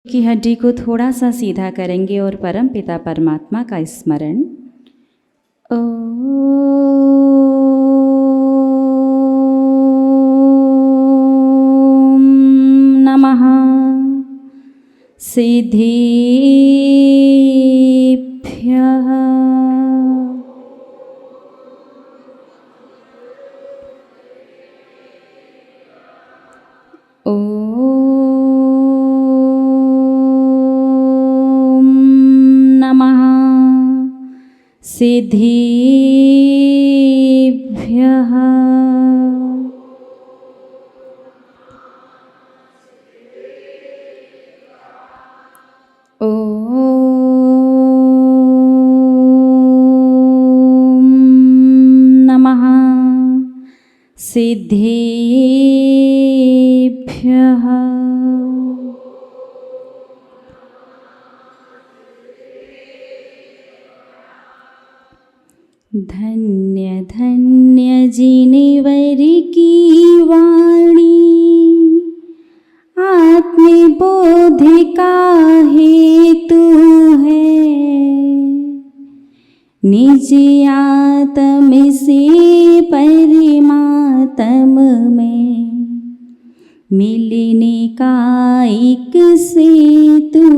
की हड्डी को थोड़ा सा सीधा करेंगे और परम पिता परमात्मा का स्मरण। ओम नमः सिद्धिभ्यः। सिद्धिभ्यः। ओम नमः सिद्धिभ्यः। धन्य धन्य जिनेवर की वाणी, आत्मबोध का हेतु है। निज आत्म से परमात्म में मिलने का एक सेतु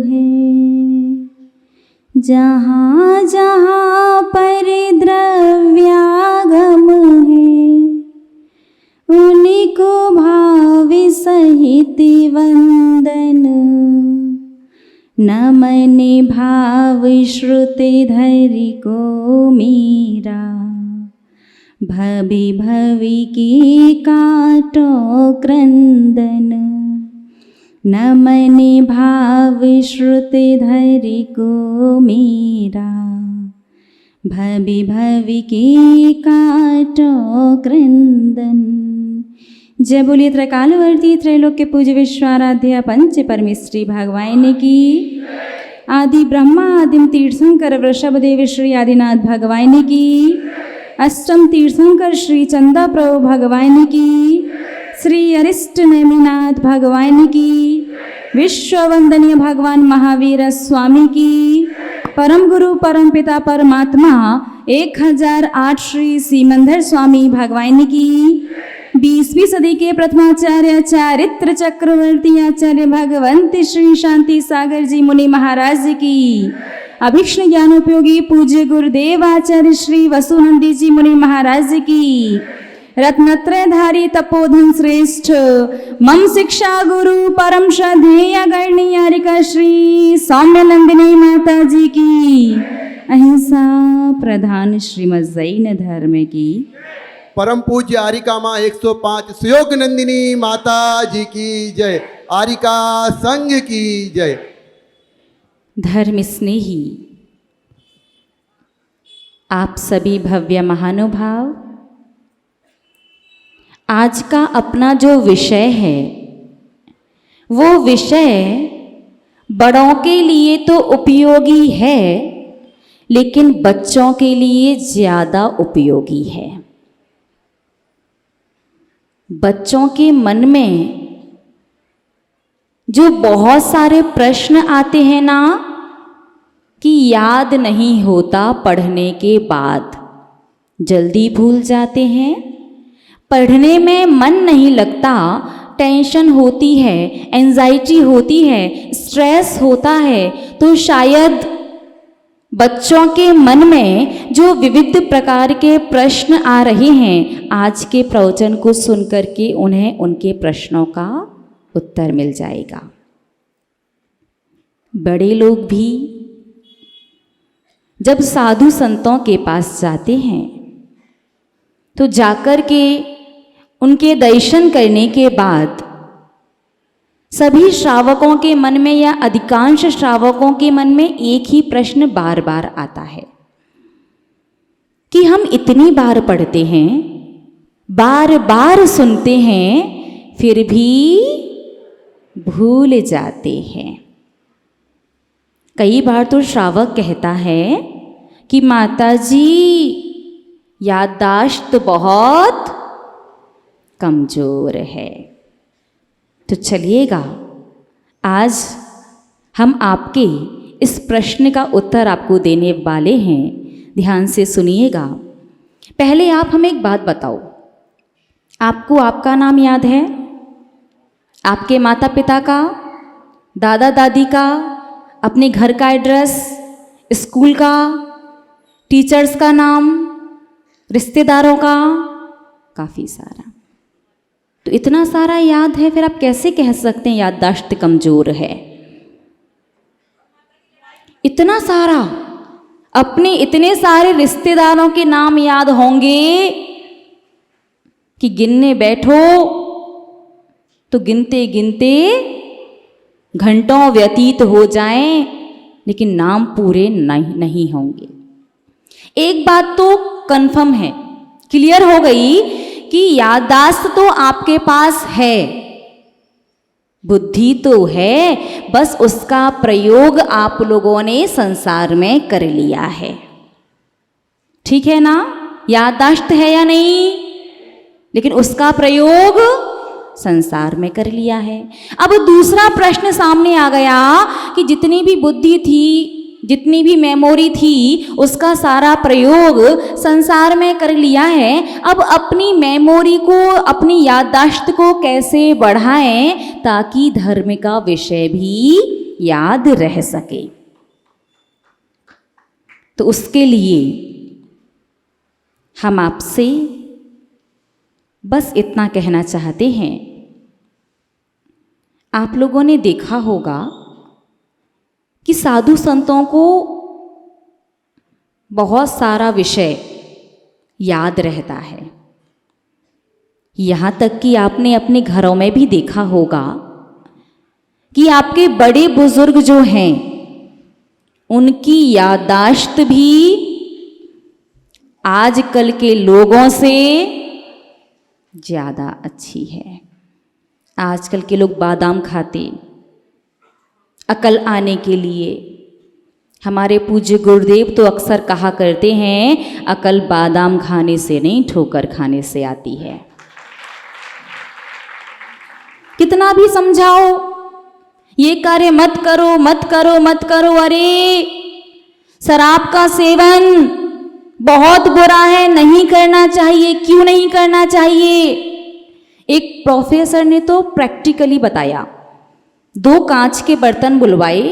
है। जहाँ जहाँ पर द्रव्यागम है, उनको भाव सहित वंदन। नमन भाव श्रुति धरि को मीरा, भवि भवि की काटो क्रंदन। नमन भाव श्रुति धरि को मीरा, भवि भवि की काटो क्रंदन। जय बोलिए त्रकालवर्ती त्रैलोक्य पूज्य विश्वाराध्य पंच परमेश्वरी भगवान की। आदि ब्रह्मा आदिम तीर्थंकर वृषभदेव श्री आदिनाथ भगवान की। अष्टम तीर्थंकर श्री चंदा प्रभु भगवान की। श्री अरिष्ट नेमिनाथ भगवान की। विश्व वंदनीय भगवान महावीर स्वामी की। परम गुरु परम पिता परमात्मा 1008 श्री सीमंदर स्वामी भगवान की। 20वीं सदी के प्रथमाचार्य चारित्र चक्रवर्ती आचार्य भगवंत श्री शांति सागर जी मुनि महाराज की। अभीष्ण ज्ञानोपयोगी पूज्य गुरुदेव आचार्य श्री वसुनंदी जी मुनि महाराज की। रत्नत्रयधारी तपोधन श्रेष्ठ मम शिक्षा गुरु परम श्रद्धेय गणनीयारिका श्री सौम्यनंदिनी माता जी की। अहिंसा प्रधान श्रीमद जैन धर्म की। परम पूज्य आरिका माँ 105 सुयोग नंदिनी माता जी की जय। आरिका संघ की जय। धर्म स्नेही आप सभी भव्य महानुभाव, आज का अपना जो विषय है वो विषय बड़ों के लिए तो उपयोगी है, लेकिन बच्चों के लिए ज़्यादा उपयोगी है। बच्चों के मन में जो बहुत सारे प्रश्न आते हैं ना, कि याद नहीं होता पढ़ने के बाद, जल्दी भूल जाते हैं, पढ़ने में मन नहीं लगता, टेंशन होती है, एंजाइटी होती है, स्ट्रेस होता है। तो शायद बच्चों के मन में जो विविध प्रकार के प्रश्न आ रहे हैं, आज के प्रवचन को सुनकर के उन्हें उनके प्रश्नों का उत्तर मिल जाएगा। बड़े लोग भी जब साधु संतों के पास जाते हैं तो जाकर के उनके दर्शन करने के बाद सभी श्रावकों के मन में या अधिकांश श्रावकों के मन में एक ही प्रश्न बार बार आता है कि हम इतनी बार पढ़ते हैं, बार बार सुनते हैं, फिर भी भूल जाते हैं। कई बार तो श्रावक कहता है कि माता जी याददाश्त बहुत कमजोर है। तो चलिएगा आज हम आपके इस प्रश्न का उत्तर आपको देने वाले हैं। ध्यान से सुनिएगा। पहले आप हमें एक बात बताओ, आपको आपका नाम याद है? आपके माता पिता का, दादा दादी का, अपने घर का एड्रेस, स्कूल का, टीचर्स का नाम, रिश्तेदारों का? काफ़ी सारा। तो इतना सारा याद है, फिर आप कैसे कह सकते हैं याददाश्त कमज़ोर है? इतना सारा, अपने इतने सारे रिश्तेदारों के नाम याद होंगे कि गिनने बैठो तो गिनते गिनते घंटों व्यतीत हो जाएं, लेकिन नाम पूरे नहीं होंगे। एक बात तो कंफर्म है, क्लियर हो गई कि याददाश्त तो आपके पास है, बुद्धि तो है, बस उसका प्रयोग आप लोगों ने संसार में कर लिया है। ठीक है ना? याददाश्त है या नहीं? लेकिन उसका प्रयोग संसार में कर लिया है। अब दूसरा प्रश्न सामने आ गया कि जितनी भी बुद्धि थी, जितनी भी मेमोरी थी, उसका सारा प्रयोग संसार में कर लिया है। अब अपनी मेमोरी को, अपनी याददाश्त को कैसे बढ़ाएं ताकि धर्म का विषय भी याद रह सके? तो उसके लिए हम आपसे बस इतना कहना चाहते हैं। आप लोगों ने देखा होगा कि साधु संतों को बहुत सारा विषय याद रहता है। यहाँ तक कि आपने अपने घरों में भी देखा होगा कि आपके बड़े बुजुर्ग जो हैं, उनकी याददाश्त भी आजकल के लोगों से ज़्यादा अच्छी है। आजकल के लोग बादाम खाते अकल आने के लिए। हमारे पूज्य गुरुदेव तो अक्सर कहा करते हैं, अकल बादाम खाने से नहीं, ठोकर खाने से आती है। कितना भी समझाओ, ये कार्य मत करो मत करो मत करो, अरे शराब का सेवन बहुत बुरा है, नहीं करना चाहिए। क्यों नहीं करना चाहिए? एक प्रोफेसर ने तो प्रैक्टिकली बताया। 2 कांच के बर्तन बुलवाए,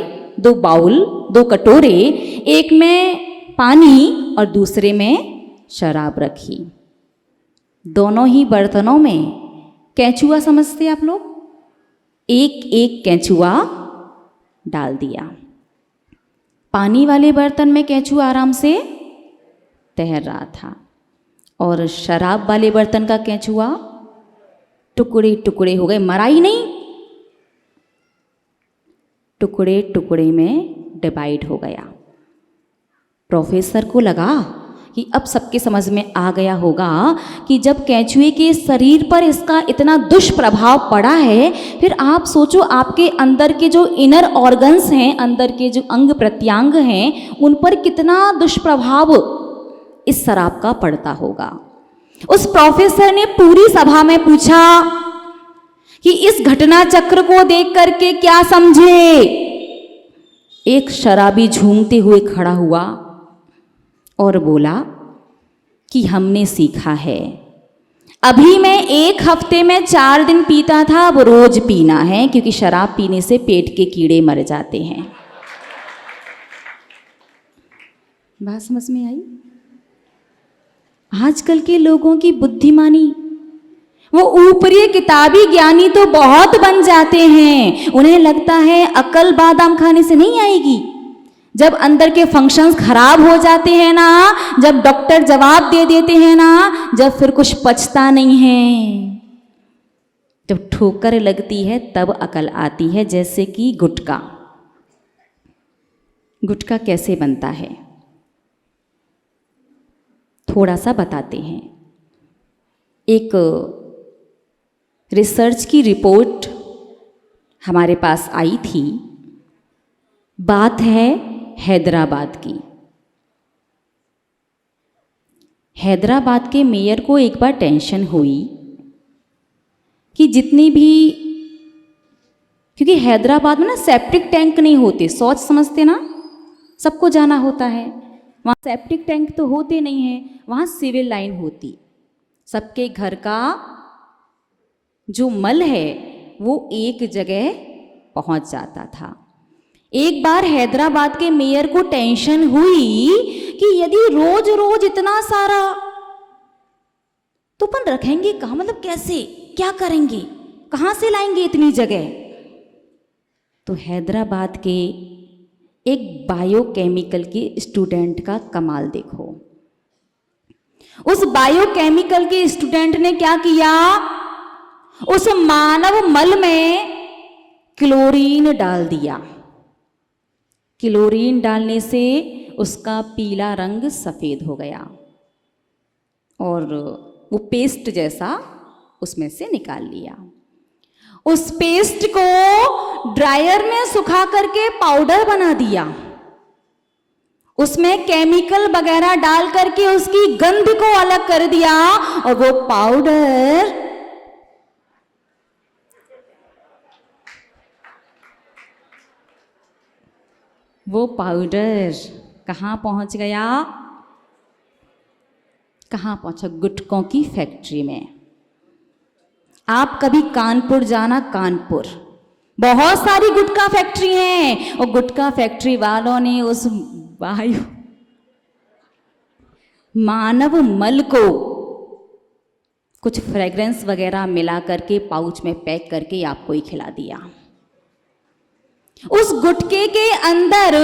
2 बाउल, 2 कटोरे, एक में पानी और दूसरे में शराब रखी। दोनों ही बर्तनों में केंचुआ समझते आप लोग, एक एक केंचुआ डाल दिया। पानी वाले बर्तन में केंचुआ आराम से तैर रहा था और शराब वाले बर्तन का केंचुआ टुकड़े टुकड़े हो गए। मरा ही नहीं, टुकड़े टुकड़े में डिवाइड हो गया। प्रोफेसर को लगा कि अब सबके समझ में आ गया होगा कि जब केंचुए के शरीर पर इसका इतना दुष्प्रभाव पड़ा है, फिर आप सोचो आपके अंदर के जो इनर ऑर्गन्स हैं, अंदर के जो अंग प्रत्यंग हैं, उन पर कितना दुष्प्रभाव इस शराब का पड़ता होगा। उस प्रोफेसर ने पूरी सभा में पूछा कि इस घटना चक्र को देख करके क्या समझे? एक शराबी झूमते हुए खड़ा हुआ और बोला कि हमने सीखा है, अभी मैं 1 हफ्ते में 4 दिन पीता था, अब रोज पीना है, क्योंकि शराब पीने से पेट के कीड़े मर जाते हैं। बात समझ में आई? आजकल के लोगों की बुद्धिमानी, वो ऊपरी किताबी ज्ञानी तो बहुत बन जाते हैं, उन्हें लगता है अकल बादाम खाने से नहीं आएगी। जब अंदर के फंक्शंस खराब हो जाते हैं ना, जब डॉक्टर जवाब दे देते हैं ना, जब फिर कुछ पचता नहीं है, जब ठोकर लगती है तब अकल आती है। जैसे कि गुटखा, गुटखा कैसे बनता है थोड़ा सा बताते हैं। एक रिसर्च की रिपोर्ट हमारे पास आई थी। बात है हैदराबाद की। हैदराबाद के मेयर को एक बार टेंशन हुई कि जितनी भी, क्योंकि क्योंकि हैदराबाद में ना सेप्टिक टैंक नहीं होते, शौच समझते ना, सबको जाना होता है, वहाँ सेप्टिक टैंक तो होते नहीं हैं, वहाँ सिविल लाइन होती। सबके घर का जो मल है वो एक जगह पहुँच जाता था। एक बार हैदराबाद के मेयर को टेंशन हुई कि यदि रोज रोज इतना सारा तो अपन रखेंगे कहाँ, मतलब कैसे, क्या करेंगे, कहाँ से लाएंगे इतनी जगह। तो हैदराबाद के एक बायोकेमिकल के स्टूडेंट का कमाल देखो। उस बायोकेमिकल के स्टूडेंट ने क्या किया, उस मानव मल में क्लोरीन डाल दिया। क्लोरीन डालने से उसका पीला रंग सफ़ेद हो गया और वो पेस्ट जैसा उसमें से निकाल लिया। उस पेस्ट को ड्रायर में सुखा करके पाउडर बना दिया। उसमें केमिकल वगैरह डाल करके उसकी गंध को अलग कर दिया और वो पाउडर कहाँ पहुंच गया, कहाँ पहुंचा, गुटकों की फैक्ट्री में। आप कभी कानपुर जाना, कानपुर बहुत सारी गुटखा फैक्ट्री हैं और गुटखा फैक्ट्री वालों ने उस मानव मल को कुछ फ्रेग्रेंस वगैरह मिला करके पाउच में पैक करके आपको ही खिला दिया। उस गुटके के अंदर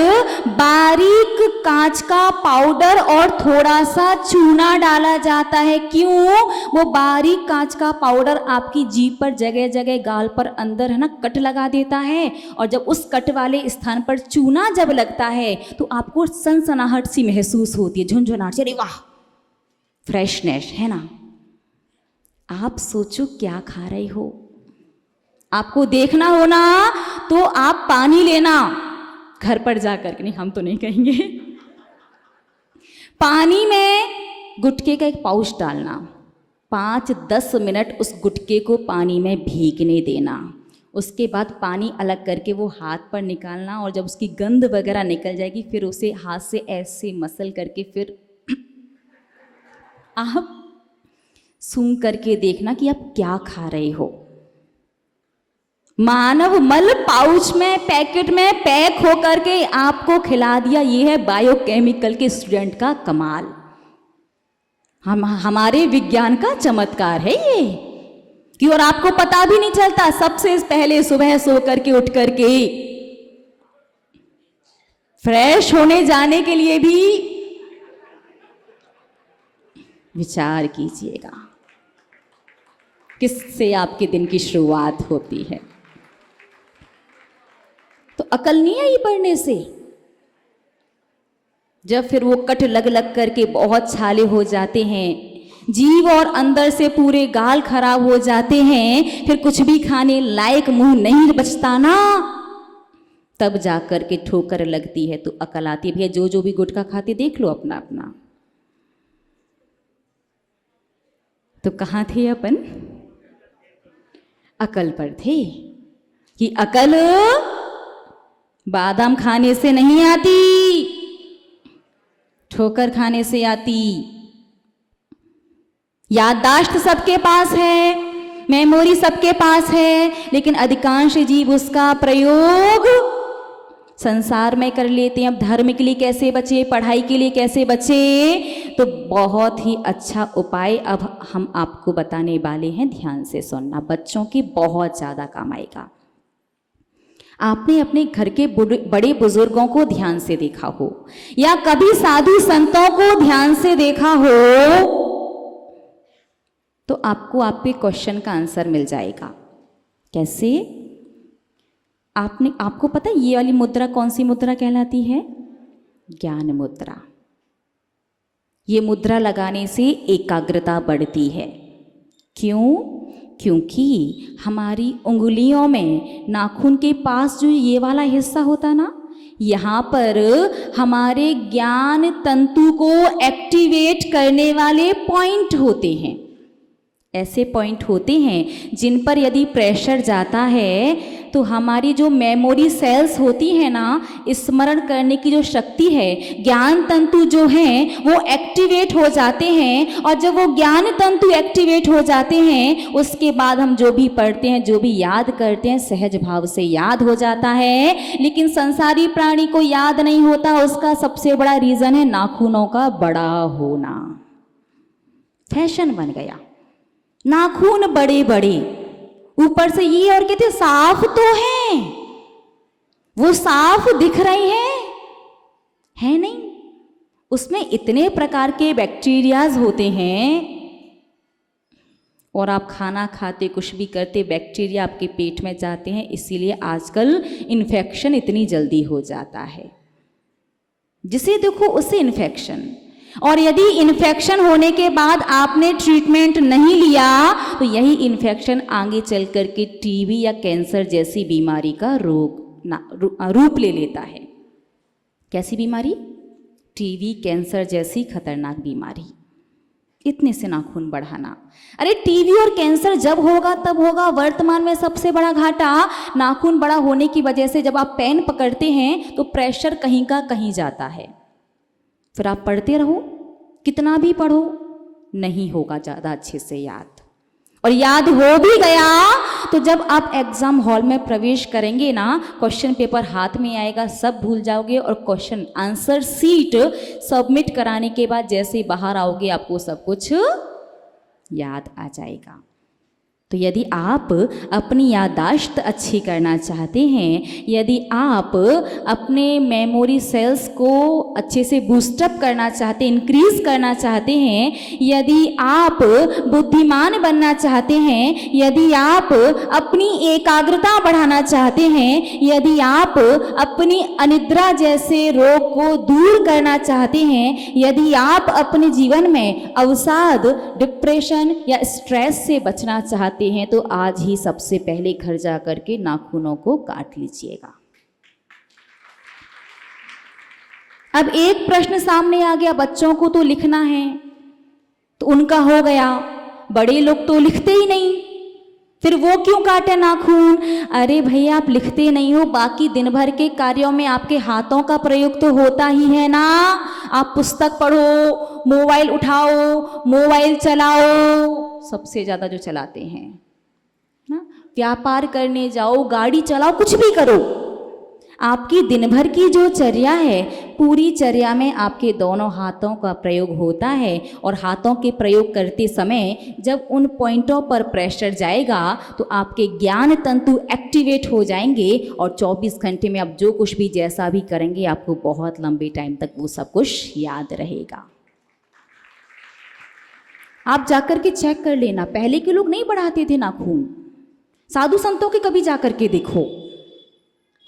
बारीक कांच का पाउडर और थोड़ा सा चूना डाला जाता है। क्यों? वो बारीक कांच का पाउडर आपकी जीभ पर जगह जगह गाल पर अंदर है ना कट लगा देता है और जब उस कट वाले स्थान पर चूना जब लगता है तो आपको सनसनाहट सी महसूस होती है, झुनझुनाहट। अरे वाह, फ्रेशनेस है ना। आप सोचो क्या खा रही हो। आपको देखना हो ना तो आप पानी लेना घर पर जाकर के, नहीं हम तो नहीं कहेंगे, पानी में गुटके का एक पाउच डालना, 5-10 मिनट उस गुटके को पानी में भीगने देना। उसके बाद पानी अलग करके वो हाथ पर निकालना और जब उसकी गंध वगैरह निकल जाएगी फिर उसे हाथ से ऐसे मसल करके फिर आप सूंघ करके देखना कि आप क्या खा रहे हो। मानव मल पाउच में पैकेट में पैक होकर के आपको खिला दिया। ये है बायोकेमिकल के स्टूडेंट का कमाल। हमारे विज्ञान का चमत्कार है ये कि और आपको पता भी नहीं चलता। सबसे पहले सुबह सो करके उठ करके फ्रेश होने जाने के लिए भी विचार कीजिएगा किससे आपके दिन की शुरुआत होती है। तो अकल नहीं आई पढ़ने से। जब फिर वो कट लग लग करके बहुत छाले हो जाते हैं, जीभ और अंदर से पूरे गाल खराब हो जाते हैं, फिर कुछ भी खाने लायक मुंह नहीं बचता ना, तब जाकर के ठोकर लगती है तो अकल आती है। भैया जो जो भी गुटखा खाते देख लो अपना अपना। तो कहाँ थे अपन? अकल पर थे कि अकल बादाम खाने से नहीं आती, ठोकर खाने से आती। याददाश्त सबके पास है, मेमोरी सबके पास है, लेकिन अधिकांश जीव उसका प्रयोग संसार में कर लेते हैं। अब धर्म के लिए कैसे बचे, पढ़ाई के लिए कैसे बचे, तो बहुत ही अच्छा उपाय अब हम आपको बताने वाले हैं। ध्यान से सुनना, बच्चों के बहुत ज़्यादा काम आएगा। आपने अपने घर के बड़े बुजुर्गों को ध्यान से देखा हो या कभी साधु संतों को ध्यान से देखा हो तो आपके क्वेश्चन का आंसर मिल जाएगा। कैसे? आपको पता है ये वाली मुद्रा कौन सी मुद्रा कहलाती है? ज्ञान मुद्रा। ये मुद्रा लगाने से एकाग्रता बढ़ती है। क्यों? क्योंकि हमारी उंगलियों में नाखून के पास जो ये वाला हिस्सा होता ना, यहाँ पर हमारे ज्ञान तंतु को एक्टिवेट करने वाले पॉइंट होते हैं। ऐसे पॉइंट होते हैं जिन पर यदि प्रेशर जाता है तो हमारी जो मेमोरी सेल्स होती है ना, स्मरण करने की जो शक्ति है, ज्ञान तंतु जो हैं वो एक्टिवेट हो जाते हैं। और जब वो ज्ञान तंतु एक्टिवेट हो जाते हैं, उसके बाद हम जो भी पढ़ते हैं, जो भी याद करते हैं, सहज भाव से याद हो जाता है। लेकिन संसारी प्राणी को याद नहीं होता। उसका सबसे बड़ा रीज़न है नाखूनों का बड़ा होना। फैशन बन गया, नाखून बड़े बड़े, ऊपर से ये और कहते साफ तो हैं, वो साफ दिख रहे हैं, है नहीं, उसमें इतने प्रकार के बैक्टीरियाज होते हैं। और आप खाना खाते, कुछ भी करते, बैक्टीरिया आपके पेट में जाते हैं। इसीलिए आजकल इन्फेक्शन इतनी जल्दी हो जाता है। जिसे देखो उसे इन्फेक्शन। और यदि इन्फेक्शन होने के बाद आपने ट्रीटमेंट नहीं लिया तो यही इन्फेक्शन आगे चल कर के टीबी या कैंसर जैसी बीमारी का रूप ले लेता है। कैसी बीमारी? टीबी, कैंसर जैसी खतरनाक बीमारी। इतने से नाखून बढ़ाना। अरे टीबी और कैंसर जब होगा तब होगा। वर्तमान में सबसे बड़ा घाटा नाखून बड़ा होने की वजह से, जब आप पेन पकड़ते हैं तो प्रेशर कहीं का कहीं जाता है। फिर आप पढ़ते रहो, कितना भी पढ़ो, नहीं होगा ज़्यादा अच्छे से याद। और याद हो भी गया तो जब आप एग्जाम हॉल में प्रवेश करेंगे ना, क्वेश्चन पेपर हाथ में आएगा, सब भूल जाओगे। और क्वेश्चन आंसर सीट सबमिट कराने के बाद जैसे ही बाहर आओगे आपको सब कुछ याद आ जाएगा। तो यदि आप अपनी याददाश्त अच्छी करना चाहते हैं, यदि आप अपने मेमोरी सेल्स को अच्छे से बूस्टअप करना चाहते हैं, इंक्रीज करना चाहते हैं, यदि आप बुद्धिमान बनना चाहते हैं, यदि आप अपनी एकाग्रता बढ़ाना चाहते हैं, यदि आप अपनी अनिद्रा जैसे रोग को दूर करना चाहते हैं, यदि आप अपने जीवन में अवसाद, डिप्रेशन या स्ट्रेस से बचना चाहते हैं, तो आज ही सबसे पहले घर जा करके नाखूनों को काट लीजिएगा। अब एक प्रश्न सामने आ गया, बच्चों को तो लिखना है तो उनका हो गया, बड़े लोग तो लिखते ही नहीं, फिर वो क्यों काटे नाखून? अरे भैया, आप लिखते नहीं हो, बाकी दिन भर के कार्यों में आपके हाथों का प्रयोग तो होता ही है ना। आप पुस्तक पढ़ो, मोबाइल उठाओ, मोबाइल चलाओ, सबसे ज़्यादा जो चलाते हैं ना, व्यापार करने जाओ, गाड़ी चलाओ, कुछ भी करो, आपकी दिन भर की जो चर्या है, पूरी चर्या में आपके दोनों हाथों का प्रयोग होता है। और हाथों के प्रयोग करते समय जब उन पॉइंटों पर प्रेशर जाएगा तो आपके ज्ञान तंतु एक्टिवेट हो जाएंगे और 24 घंटे में आप जो कुछ भी जैसा भी करेंगे आपको बहुत लंबे टाइम तक वो सब कुछ याद रहेगा। आप जाकर के चेक कर लेना, पहले के लोग नहीं बढ़ाते थे नाखून। साधु संतों के कभी जाकर के देखो,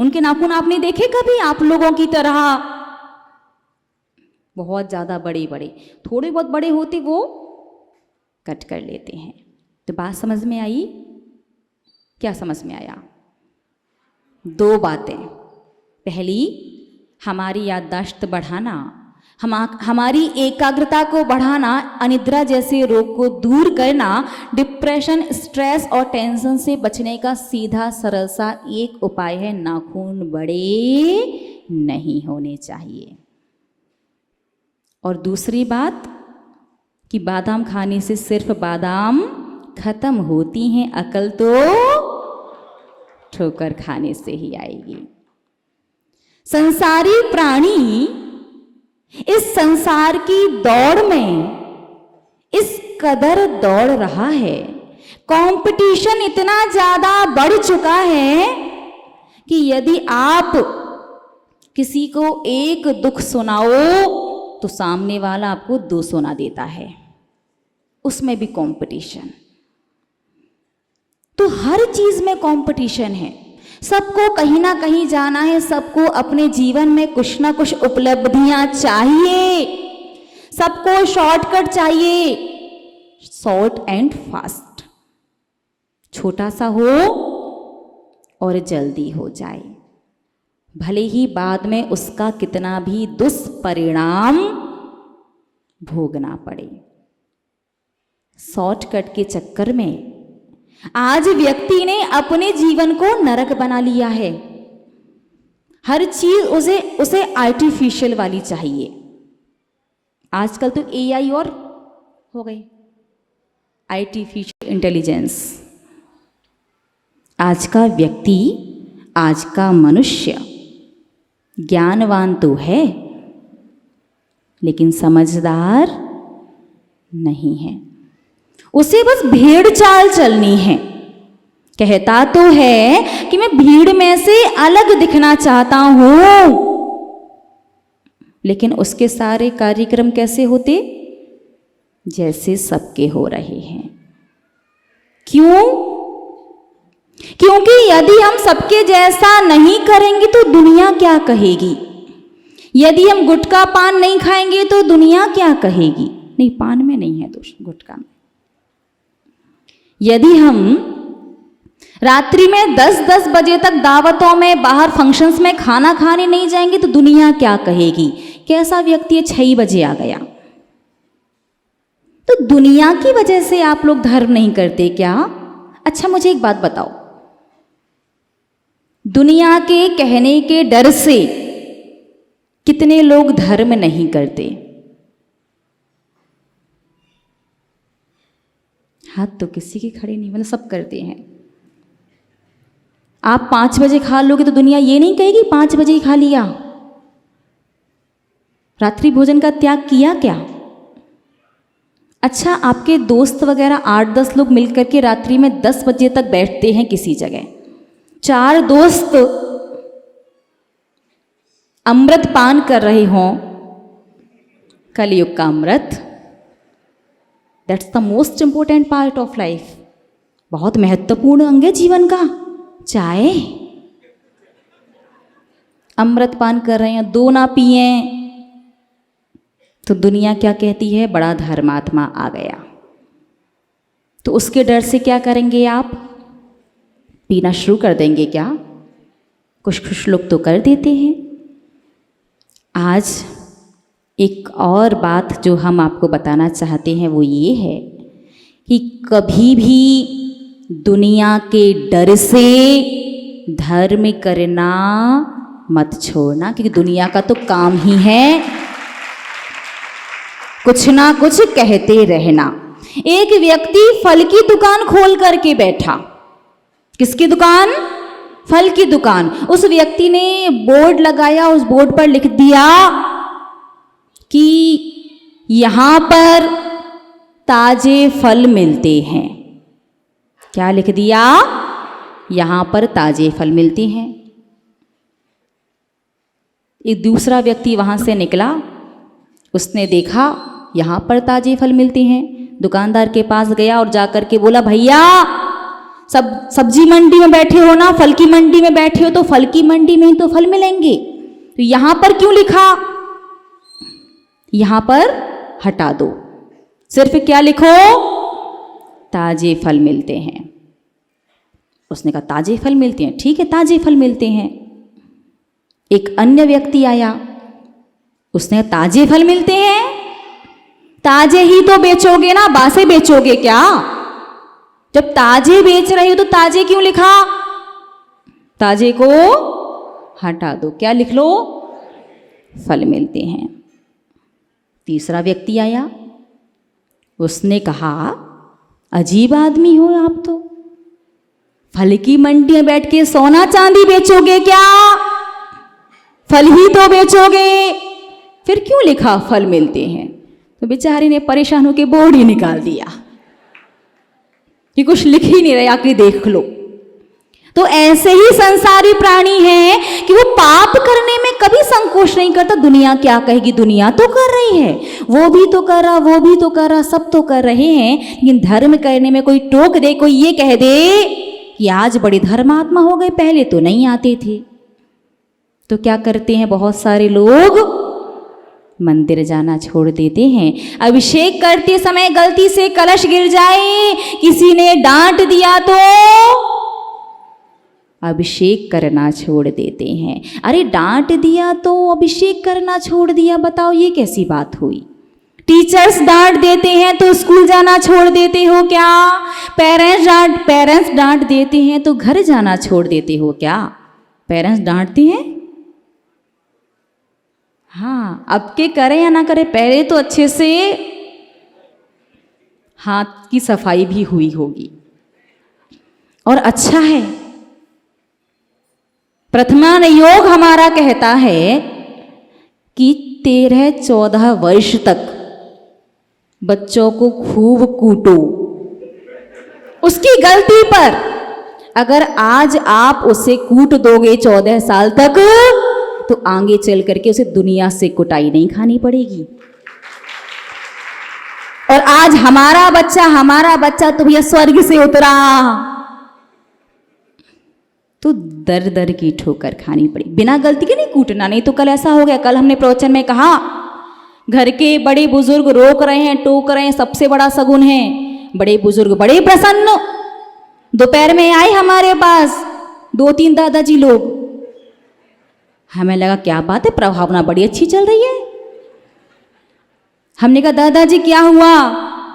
उनके नाखून आपने देखे कभी आप लोगों की तरह बहुत ज़्यादा बड़े बड़े? थोड़े बहुत बड़े होते वो कट कर लेते हैं। तो बात समझ में आई? क्या समझ में आया? दो बातें। पहली, हमारी याददाश्त बढ़ाना, हमारी एकाग्रता को बढ़ाना, अनिद्रा जैसे रोग को दूर करना, डिप्रेशन, स्ट्रेस और टेंशन से बचने का सीधा सरल सा एक उपाय है, नाखून बड़े नहीं होने चाहिए। और दूसरी बात कि बादाम खाने से सिर्फ बादाम खत्म होती हैं, अकल तो ठोकर खाने से ही आएगी। संसारी प्राणी इस संसार की दौड़ में इस कदर दौड़ रहा है, कंपटीशन इतना ज्यादा बढ़ चुका है कि यदि आप किसी को एक दुख सुनाओ तो सामने वाला आपको 2 सुना देता है, उसमें भी कंपटीशन। तो हर चीज में कंपटीशन है, सबको कहीं ना कहीं जाना है, सबको अपने जीवन में कुछ ना कुछ उपलब्धियां चाहिए, सबको शॉर्टकट चाहिए, शॉर्ट एंड फास्ट, छोटा सा हो और जल्दी हो जाए, भले ही बाद में उसका कितना भी दुष्परिणाम भोगना पड़े। शॉर्टकट के चक्कर में आज व्यक्ति ने अपने जीवन को नरक बना लिया है। हर चीज उसे आर्टिफिशियल वाली चाहिए। आजकल तो एआई और हो गई, आर्टिफिशियल इंटेलिजेंस। आज का व्यक्ति, आज का मनुष्य ज्ञानवान तो है लेकिन समझदार नहीं है। उसे बस भेड़ चाल चलनी है। कहता तो है कि मैं भीड़ में से अलग दिखना चाहता हूं, लेकिन उसके सारे कार्यक्रम कैसे होते? जैसे सबके हो रहे हैं। क्यों? क्योंकि यदि हम सबके जैसा नहीं करेंगे तो दुनिया क्या कहेगी? यदि हम गुटखा पान नहीं खाएंगे तो दुनिया क्या कहेगी? नहीं, पान में नहीं है दोष, गुटखा में। यदि हम रात्रि में 10-10 बजे तक दावतों में, बाहर फंक्शंस में खाना खाने नहीं जाएंगे तो दुनिया क्या कहेगी? कैसा व्यक्ति 6 बजे आ गया। तो दुनिया की वजह से आप लोग धर्म नहीं करते क्या? अच्छा मुझे एक बात बताओ, दुनिया के कहने के डर से कितने लोग धर्म नहीं करते? हाथ तो किसी के खड़े नहीं, मतलब सब करते हैं। आप 5 बजे खा लोगे तो दुनिया ये नहीं कहेगी 5 बजे ही खा लिया। रात्रि भोजन का त्याग किया क्या? अच्छा, आपके दोस्त वगैरह 8-10 लोग मिलकर के रात्रि में 10 बजे तक बैठते हैं किसी जगह। 4 दोस्त अमृत पान कर रहे हों, कलयुग का अमृत, that's the most important part of life. बहुत महत्वपूर्ण अंग है जीवन का। चाय, अमृत पान कर रहे हैं, 2 ना पिए तो दुनिया क्या कहती है? बड़ा धर्मात्मा आ गया। तो उसके डर से क्या करेंगे आप? पीना शुरू कर देंगे क्या? कुछ लोग तो कर देते हैं। आज एक और बात जो हम आपको बताना चाहते हैं वो ये है कि कभी भी दुनिया के डर से धर्म करना मत छोड़ना, क्योंकि दुनिया का तो काम ही है कुछ ना कुछ कहते रहना। एक व्यक्ति फल की दुकान खोल करके बैठा। किसकी दुकान? फल की दुकान। उस व्यक्ति ने बोर्ड लगाया, उस बोर्ड पर लिख दिया कि यहां पर ताजे फल मिलते हैं। क्या लिख दिया? यहां पर ताजे फल मिलते हैं। एक दूसरा व्यक्ति वहां से निकला, उसने देखा यहां पर ताजे फल मिलते हैं। दुकानदार के पास गया और जाकर के बोला, भैया सब सब्जी मंडी में बैठे हो ना, फल की मंडी में बैठे हो, तो फल की मंडी में ही तो फल मिलेंगे, तो यहां पर क्यों लिखा? यहां पर हटा दो, सिर्फ क्या लिखो? ताजे फल मिलते हैं। उसने कहा ताजे फल मिलते हैं, ठीक है ताजे फल मिलते हैं। एक अन्य व्यक्ति आया, उसने ताजे फल मिलते हैं, ताजे ही तो बेचोगे ना, बासे बेचोगे क्या? जब ताजे बेच रहे हो तो ताजे क्यों लिखा? ताजे को हटा दो, क्या लिख लो? फल मिलते हैं। तीसरा व्यक्ति आया, उसने कहा अजीब आदमी हो आप तो, फल की मंडी में बैठ के सोना चांदी बेचोगे क्या? फल ही तो बेचोगे, फिर क्यों लिखा फल मिलते हैं? तो बेचारे ने परेशान होकर बोर्ड ही निकाल दिया कि कुछ लिख ही नहीं रहे, आके देख लो। तो ऐसे ही संसारी प्राणी है कि वो पाप करने में कभी संकोच नहीं करता। दुनिया क्या कहेगी? दुनिया तो कर रही है, वो भी तो कर रहा, वो भी तो कर रहा, सब तो कर रहे हैं, लेकिन धर्म करने में कोई टोक दे, कोई ये कह दे कि आज बड़े धर्मात्मा हो गए, पहले तो नहीं आते थे। तो क्या करते हैं बहुत सारे लोग? मंदिर जाना छोड़ देते हैं। अभिषेक करते समय गलती से कलश गिर जाए, किसी ने डांट दिया तो अभिषेक करना छोड़ देते हैं। अरे डांट दिया तो अभिषेक करना छोड़ दिया, बताओ ये कैसी बात हुई? टीचर्स डांट देते हैं तो स्कूल जाना छोड़ देते हो क्या? पेरेंट्स डांट देते हैं तो घर जाना छोड़ देते हो क्या? पेरेंट्स डांटते हैं, हाँ, अब के करें या ना करें, पहले तो अच्छे से हाथ की सफाई भी हुई होगी। और अच्छा है, प्रथमा योग हमारा कहता है कि 13-14 वर्ष तक बच्चों को खूब कूटो। उसकी गलती पर अगर आज आप उसे कूट दोगे 14 साल तक, तो आगे चल करके उसे दुनिया से कुटाई नहीं खानी पड़ेगी। और आज हमारा बच्चा तो भैया स्वर्ग से उतरा, तो दर दर की ठोकर खानी पड़ी। बिना गलती के नहीं कूटना, नहीं तो कल ऐसा हो गया। कल हमने प्रवचन में कहा, घर के बड़े बुजुर्ग रोक रहे हैं, टोक रहे हैं, सबसे बड़ा शगुन है। बड़े बुजुर्ग बड़े प्रसन्न दोपहर में आए हमारे पास 2-3 दादाजी लोग। हमें लगा क्या बात है, प्रभावना बड़ी अच्छी चल रही है। हमने कहा दादाजी क्या हुआ?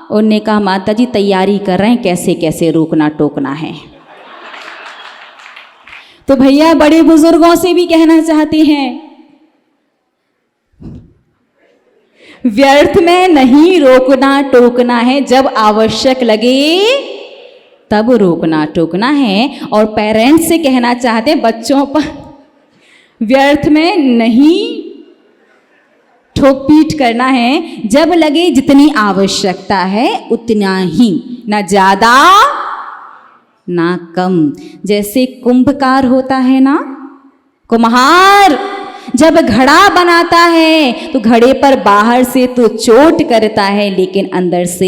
उन्होंने कहा माताजी तैयारी कर रहे हैं कैसे कैसे रोकना टोकना है। तो भैया बड़े बुजुर्गों से भी कहना चाहते हैं, व्यर्थ में नहीं रोकना टोकना है, जब आवश्यक लगे तब रोकना टोकना है। और पेरेंट्स से कहना चाहते हैं बच्चों पर व्यर्थ में नहीं ठोक पीट करना है, जब लगे जितनी आवश्यकता है उतना ही, ना ज्यादा ना कम। जैसे कुंभकार होता है ना, कुम्हार जब घड़ा बनाता है तो घड़े पर बाहर से तो चोट करता है, लेकिन अंदर से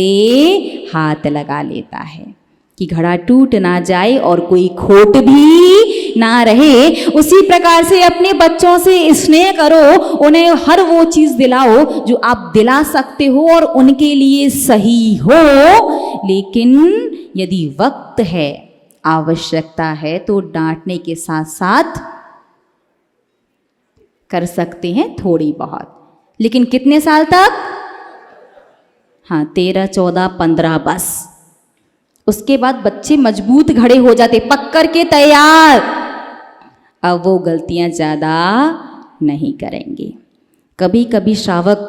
हाथ लगा लेता है कि घड़ा टूट ना जाए और कोई खोट भी ना रहे। उसी प्रकार से अपने बच्चों से स्नेह करो, उन्हें हर वो चीज दिलाओ जो आप दिला सकते हो और उनके लिए सही हो। लेकिन यदि वक्त है, आवश्यकता है, तो डांटने के साथ साथ कर सकते हैं थोड़ी बहुत। लेकिन कितने साल तक? हाँ, 13, 14, 15 बस। उसके बाद बच्चे मजबूत घड़े हो जाते, पक कर के तैयार। अब वो गलतियां ज्यादा नहीं करेंगे। कभी कभी श्रावक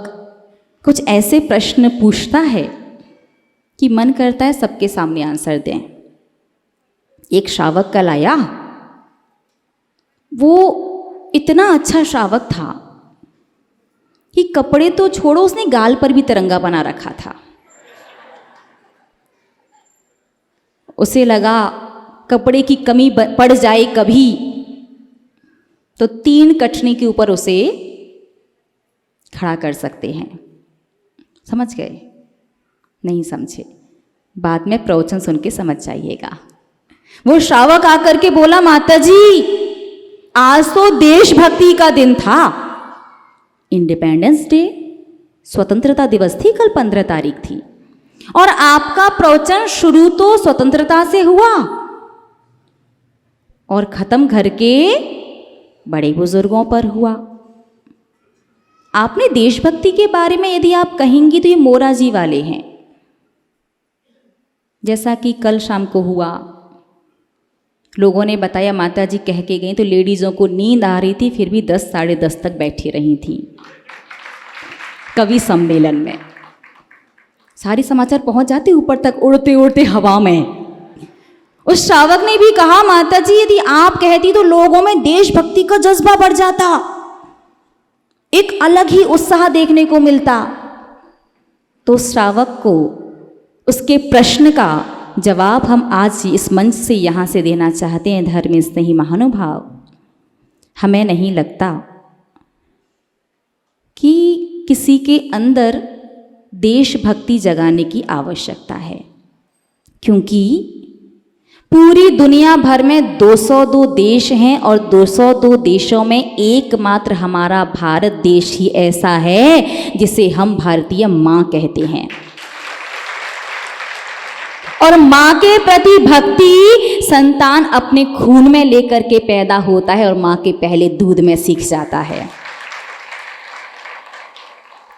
कुछ ऐसे प्रश्न पूछता है कि मन करता है सबके सामने आंसर दें। एक श्रावक कल आया, वो इतना अच्छा श्रावक था कि कपड़े तो छोड़ो, उसने गाल पर भी तिरंगा बना रखा था। उसे लगा कपड़े की कमी पड़ जाए कभी, तो 3 कटनी के ऊपर उसे खड़ा कर सकते हैं। समझ गए? नहीं समझे? बाद में प्रवचन सुन के समझ जाइएगा। वो श्रावक आकर के बोला, माता जी आज तो देशभक्ति का दिन था, इंडिपेंडेंस डे, स्वतंत्रता दिवस थी, कल 15 तारीख थी, और आपका प्रवचन शुरू तो स्वतंत्रता से हुआ और खत्म घर के बड़े बुजुर्गों पर हुआ। आपने देशभक्ति के बारे में यदि आप कहेंगी तो ये मोराजी वाले हैं, जैसा कि कल शाम को हुआ। लोगों ने बताया माता जी कह के गई तो लेडीज़ों को नींद आ रही थी, फिर भी 10, साढ़े 10 तक बैठी रही थी कवि सम्मेलन में। सारे समाचार पहुंच जाते ऊपर तक, उड़ते उड़ते हवा में। उस श्रावक ने भी कहा, माता जी यदि आप कहती तो लोगों में देशभक्ति का जज्बा बढ़ जाता, एक अलग ही उत्साह देखने को मिलता। तो श्रावक को उसके प्रश्न का जवाब हम आज इस मंच से यहाँ से देना चाहते हैं। धर्म स्नेही महानुभाव, हमें नहीं लगता कि किसी के अंदर देशभक्ति जगाने की आवश्यकता है, क्योंकि पूरी दुनिया भर में 202 देश हैं और 202 देशों में एकमात्र हमारा भारत देश ही ऐसा है जिसे हम भारतीय माँ कहते हैं। और माँ के प्रति भक्ति संतान अपने खून में लेकर के पैदा होता है और माँ के पहले दूध में सीख जाता है।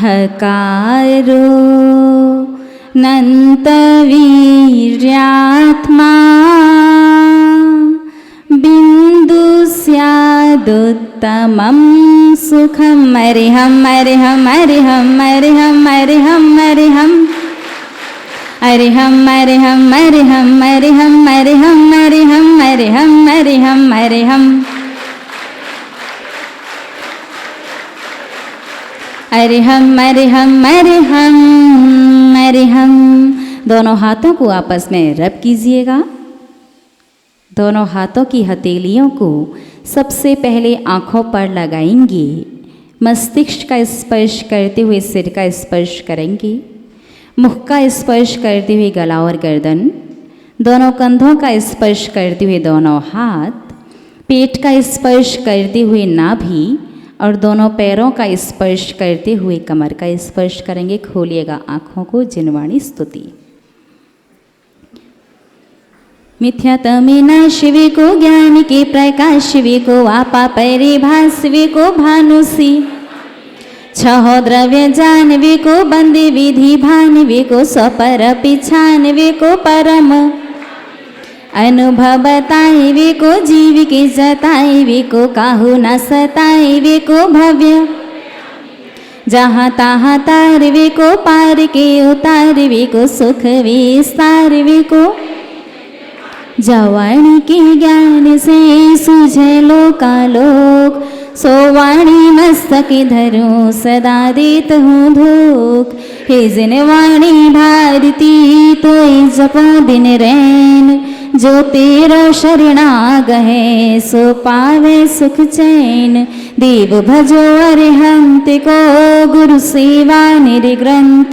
हकारो नन्तवीर्यात्मा बिन्दु स्यादुत्तमं सुखं अरिहं अरिहं अरिहं अरिहं अरिहं अरिहं अरिहं अरिहं अरिहं अरिहं अरिहं अरिहं अरिहं अरिहं अरिहं अरिहं अरिहं अरिहं अरिहं। दोनों हाथों को आपस में रब कीजिएगा। दोनों हाथों की हथेलियों को सबसे पहले आँखों पर लगाएंगे। मस्तिष्क का स्पर्श करते हुए सिर का स्पर्श करेंगे। मुख का स्पर्श करते हुए गला और गर्दन। दोनों कंधों का स्पर्श करते हुए दोनों हाथ। पेट का स्पर्श करते हुए नाभि और दोनों पैरों का स्पर्श करते हुए कमर का स्पर्श करेंगे। खोलिएगा आँखों को। जिनवाणी स्तुति। मिथ्यात्मिना शिवे को ज्ञान के प्रकाश शिवे को आपा परिभास शिवे को भानुसी छहो द्रव्य जानवे को बंदे विधि भानवे को स्वपर पिछानवे को परम अनुभव बताएवे को जीव के जताएवे को काहू न सताएवे को भव्य जहाँ तहाँ तारवे को पार के उतारवे को सुख विस्तारवे को जवाणी के ज्ञान से सूझे लोकालोक सो वाणी मस्तक धरो सदा देत हूँ धोख हे जिन वाणी भारती तो जपो दिन रैन जो तेरा शरणाग है सो पावे सुख चैन देव भजो अरिहंत को गुरु सेवा निर्ग्रंथ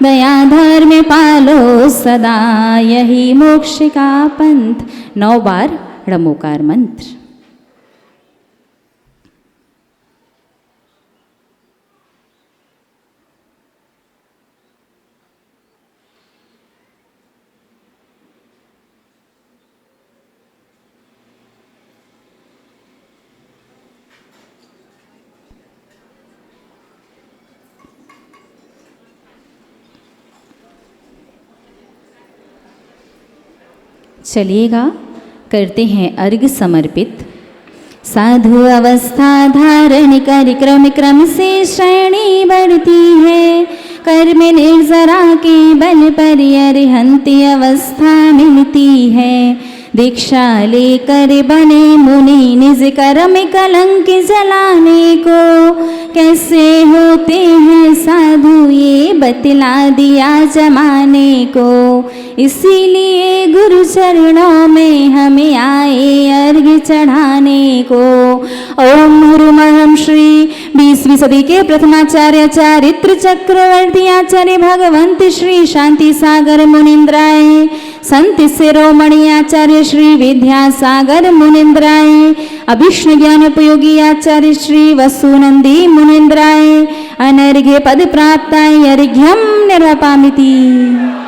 दया धर्म पालो सदा यही मोक्ष का पंथ। 9 बार ड़मोकार मंत्र। चलिएगा करते हैं अर्घ समर्पित। साधु अवस्था धारण कर क्रम क्रम से श्रेणी बढ़ती है। कर्म निर्जरा के बल पर अरिहंती अवस्था मिलती है। दीक्षा लेकर बने मुनि निज कर्म कलंक जलाने को कैसे होते हैं साधु ये बतला दिया जमाने को। इसीलिए गुरु चरणों में हमें आए अर्घ चढ़ाने को। ओम मुरुमहम श्री 20वीं सदी के प्रथमाचार्य चारित्र चक्रवर्ती आचार्य भगवंत श्री शांति सागर मुनिंद्राय संत शिरोमणि आचार्य श्री विद्यासागर मुनिंद्राय अभिष्ण ज्ञान उपयोगी आचार्य श्री वसुनंदी मुनिंद्राय अनर्घ्य पद प्राप्ताय अर्घ्यम निर्वापामिति।